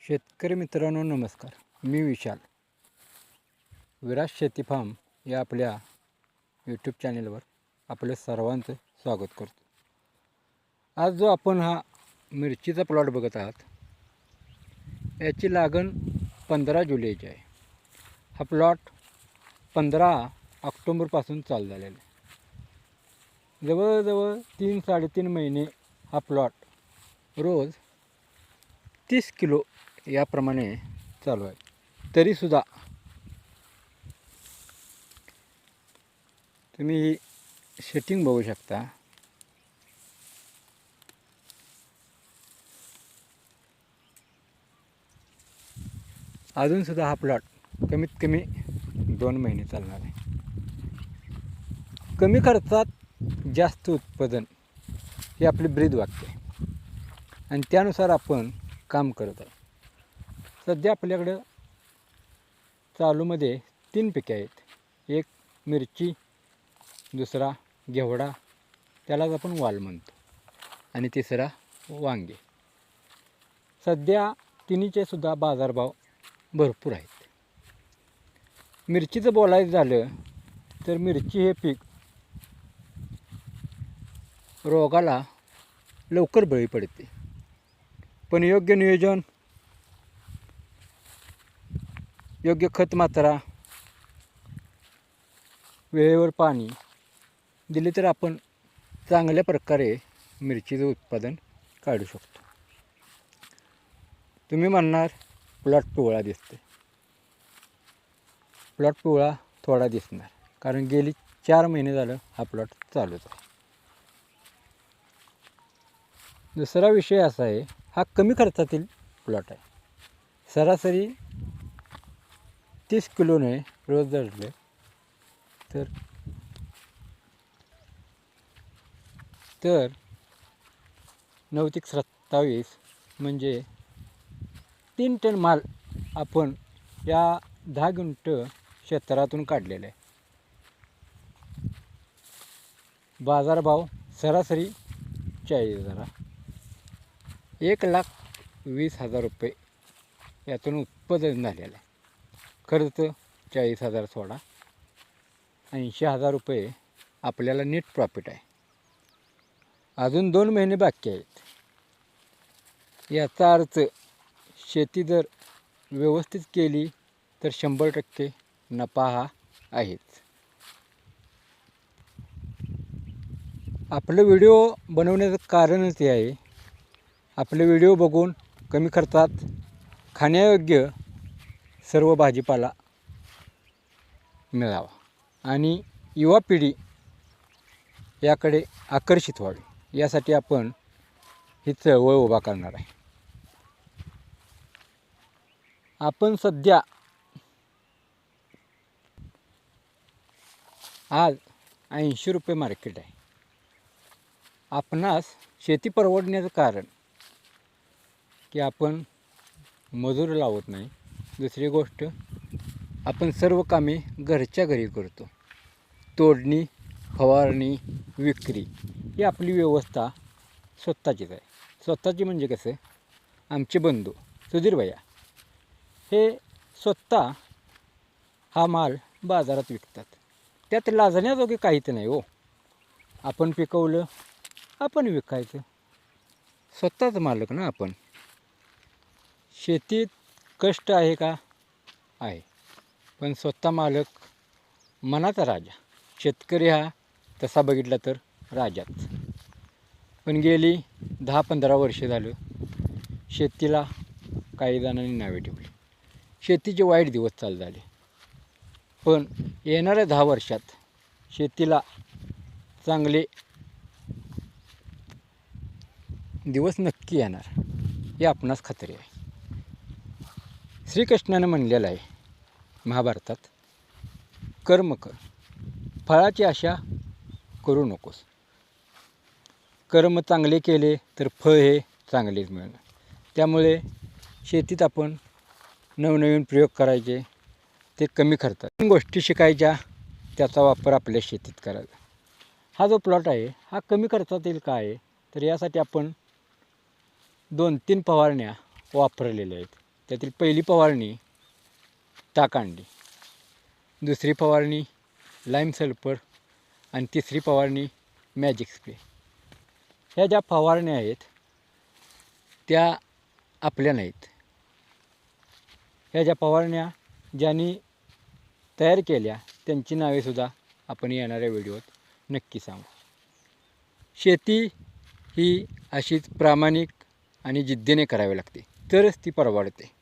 शेतकरी मित्रांनो नमस्कार. मी विशाल, विराज शेती फार्म या आपल्या यूट्यूब चॅनेलवर आपले सर्वांचं स्वागत करतो. आज जो आपण हा मिरचीचा प्लॉट बघत आहात, याची लागण 15 जुलैची आहे. हा प्लॉट 15 ऑक्टोबरपासून चालू झालेला आहे. जवळजवळ 3-3.5 महिने हा प्लॉट रोज 30 किलो याप्रमाणे चालू आहे. तरीसुद्धा तुम्ही ही सेटिंग बघू शकता. अजूनसुद्धा हा प्लॉट कमीत कमी 2 महिने चालणार आहे. कमी खर्चात जास्त उत्पादन हे आपली ब्रीद वाक्य आहे आणि त्यानुसार आपण काम करत आहे. सध्या आपल्याकडं चालूमध्ये 3 पिके आहेत. एक मिरची, दुसरा घेवडा, त्यालाच आपण वाल म्हणतो, आणि तिसरा वांगे. सध्या तिन्हीचे सुद्धा बाजारभाव भरपूर आहेत. मिरचीचं बोलायचं झालं तर मिरची हे पीक रोगाला लवकर बळी पडते, पण योग्य नियोजन, योग्य खत मात्रा, वेळेवर पाणी दिले तर आपण चांगल्या प्रकारे मिरचीचं उत्पादन काढू शकतो. तुम्ही म्हणणार प्लॉट पिवळा दिसते. प्लॉट पिवळा थोडा दिसणार, कारण गेली 4 महिने झालं हा प्लॉट चालूच आहे. दुसरा विषय असा आहे, हा कमी खर्चातील प्लॉट आहे. सरासरी 30 किलोने रोज धरले तर 9 ते 27 म्हणजे 3 टन माल आपण या 10 गुंठ क्षेत्रातून काढलेला आहे. बाजारभाव सरासरी 40,000, 1,20,000 रुपये यातून उत्पादन झालेलं आहे. खर्च 40,000 सोडा, 80,000 रुपये आपल्याला नेट प्रॉफिट आहे. अजून 2 महिने बाकी आहेत. याचा अर्थ शेती जर व्यवस्थित केली तर 100% नफा हा आहेच. आपलं व्हिडिओ बनवण्याचं कारणच हे आहे, आपले व्हिडिओ बघून कमी खर्चात खाण्यायोग्य सर्व भाजीपाला मिळावा आणि युवा पिढी याकडे आकर्षित व्हावी, यासाठी आपण ही चळवळ उभा करणार आहे. आपण सध्या आज 80 रुपये मार्केट आहे. आपणास शेती परवडण्याचं कारण की आपण मजूर लावत नाही. दुसरी गोष्ट, आपण सर्व कामे घरच्या घरी करतो. तोडणी, फवारणी, विक्री ही आपली व्यवस्था स्वतःचीच आहे. स्वतःची म्हणजे कसं, आमचे बंधू सुधीर भैया हे स्वतः हा माल बाजारात विकतात. त्यात लाजण्याजोगे काहीच नाही हो. आपण पिकवलं, आपण विकायचं, स्वतःच मालक ना आपण. शेतीत कष्ट आहे का? आहे, पण स्वतः मालक, मनाचा राजा. शेतकरी हा तसा बघितला तर राजाच. पण गेली 10-15 वर्ष झालं शेतीला काही जणांनी नावे ठेवली. शेतीचे वाईट दिवस चालू झाले, पण येणाऱ्या 10 वर्षात शेतीला चांगले दिवस नक्की येणार, हे आपणास खात्री आहे. श्रीकृष्णानं म्हणलेलं आहे महाभारतात, कर्म कर, फळाची आशा करू नकोस. कर्म चांगले केले तर फळ हे चांगलेच मिळणार. त्यामुळे शेतीत आपण नवनवीन प्रयोग करायचे, ते कमी खर्चात गोष्टी शिकायच्या, त्याचा वापर आपल्या शेतीत करायचा. हा जो प्लॉट आहे हा कमी खर्चात येईल का आहे, तर यासाठी आपण 2-3 फवारण्या वापरलेल्या आहेत. त्यातील पहिली फवारणी ताकांडी, दुसरी फवारणी लाईम सल्फर आणि तिसरी फवारणी मॅजिक स्प्रे. ह्या ज्या फवारण्या आहेत त्या आपल्या नाहीत. ह्या ज्या फवारण्या ज्यांनी तयार केल्या त्यांची नावेसुद्धा आपण येणाऱ्या व्हिडिओत नक्की सांगू. शेती ही अशीच प्रामाणिक आणि जिद्दीने करावी लागते, तरच ती परवडते.